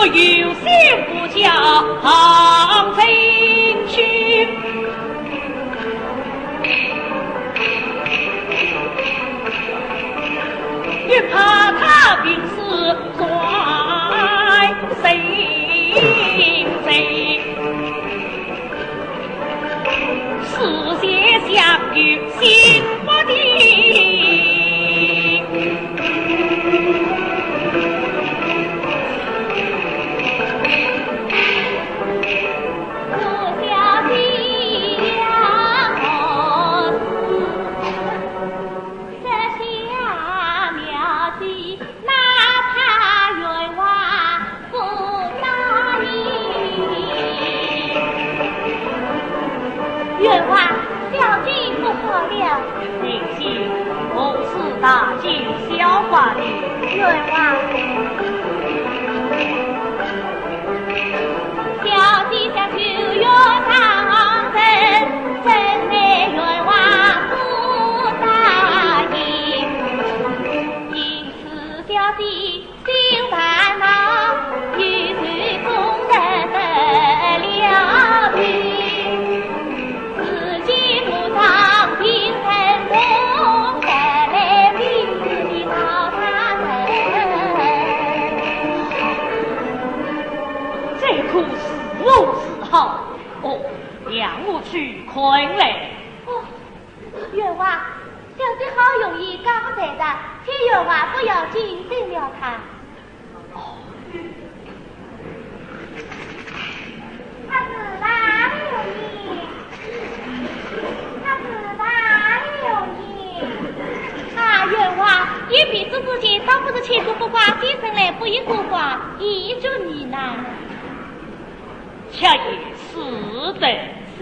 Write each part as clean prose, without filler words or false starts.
我有心不叫行进去，也怕他病死在心贼，事先相遇心不定。冤枉，小姐不好了。你信我是大惊小怪的冤枉，小姐想求约当真，真乃冤枉不答应。因此小姐心烦恼，与随公人得了病。平衡中得来名字的老大人，这苦是我时候哦，让我去看来。哦，冤枉，小姐好容易刚才的，请冤枉不要紧盯了他。哦，他是哪里有你？他是哪里有你？啊，冤枉！一笔字之间，倒不是千古不挂，今生来不一孤寡，依着你呢。恰也是的。是。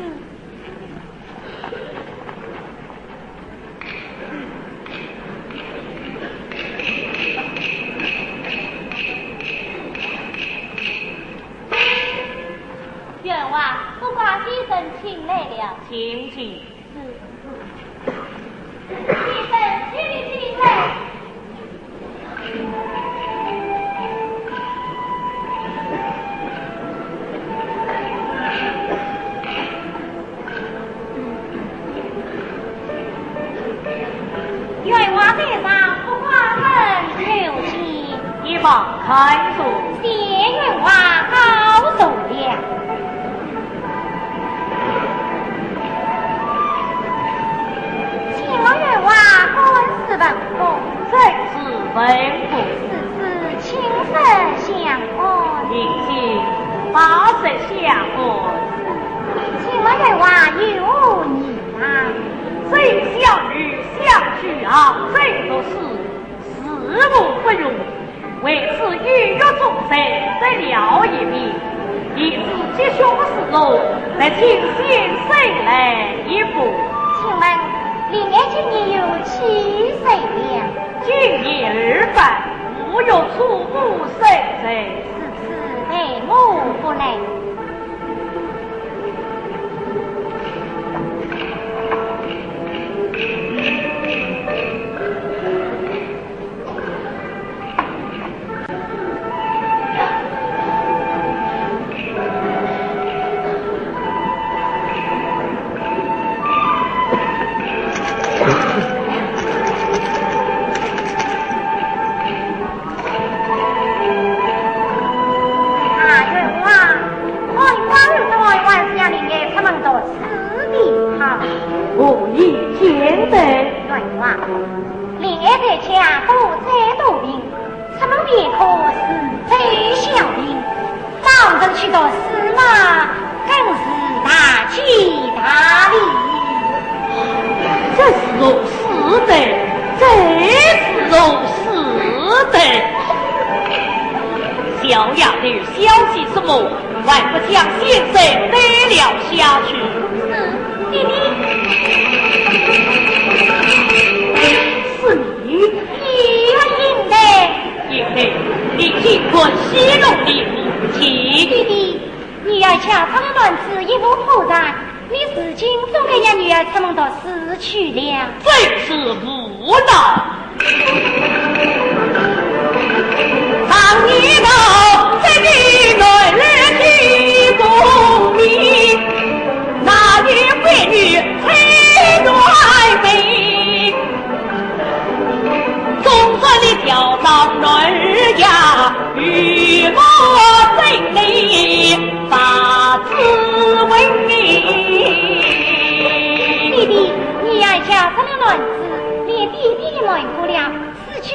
冤枉，不挂今生请来了。请请。今生请来。冤枉在上，不挂门求情，一望看守，谢冤枉好受了。请问冤枉官司问公，正是吩咐。此次亲身相安，迎亲八十相安。请问冤枉有你啊？谁相遇相聚啊，这都是事无不容。为此预约众生得了一命，以致吉凶事路，得请先生来一步。请问另外今年有7岁了？今年2半，无有出5岁人。此次为我不来。我已见得冤枉，另爱在家不再多病，出门便可是最小病，当真去到司马，更是大吉大利。这是如是的，这是如是的。小丫头消息什么？还不将先生带了下去？是，弟弟。是你应的，你尽管息怒你母亲。弟弟，女儿恰他们乱子一无破绽，你如今总该让女儿出门到死去了。真是无脑！常言道，这里。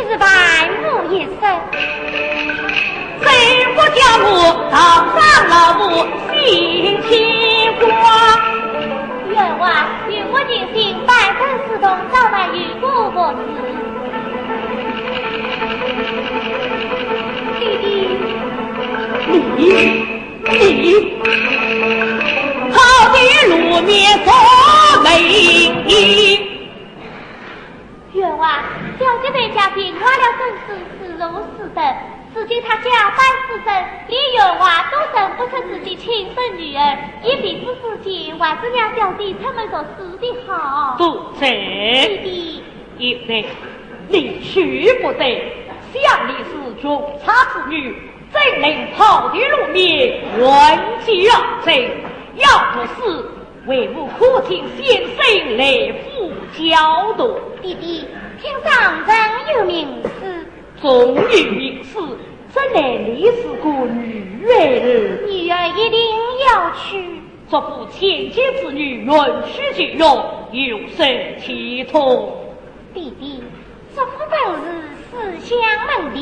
是万无一失。谁不叫我当上了我心牵挂？愿望与我进行百分自动招待于姑婆子。弟弟，你好的路面所美意。愿望小姐在家庭花了真是视如是等，如今他家办事正，连愿望都认不成自己亲生女儿，也并不是见万子娘小弟他们所说的好。不是，弟弟，因为你去不得，想你是穷差之女，怎能跑的路面问家贼？要不是为我父亲先生来负交代，弟弟，天上人有名事，终于名事，怎能你是个女儿？女儿一定要去。作父千金之女，允许就用，有甚其痛？弟弟，作父本是思乡门第，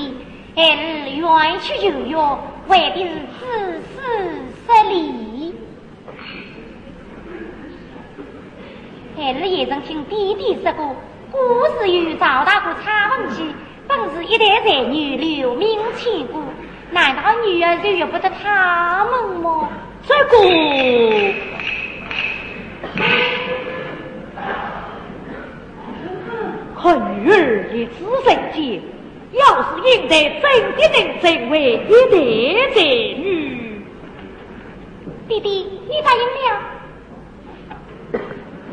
儿愿去就用，为的是自私失礼。儿也曾听弟弟说过，古时与赵大哥差问起，本是一代才女留名千古，难道女儿就遇不得他们吗？这个看女儿的知人间，要是应得真的能成为一代才女。弟弟，你答应了？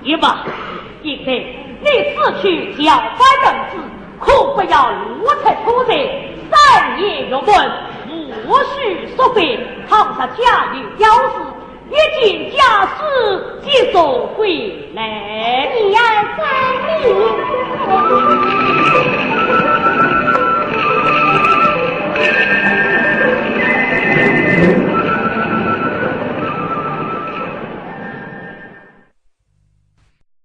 也罢，应得你此去教翻人子，可不要如此出人，三夜入门，无需说别，倘若家有要事，一进家事即走回来。你要在命。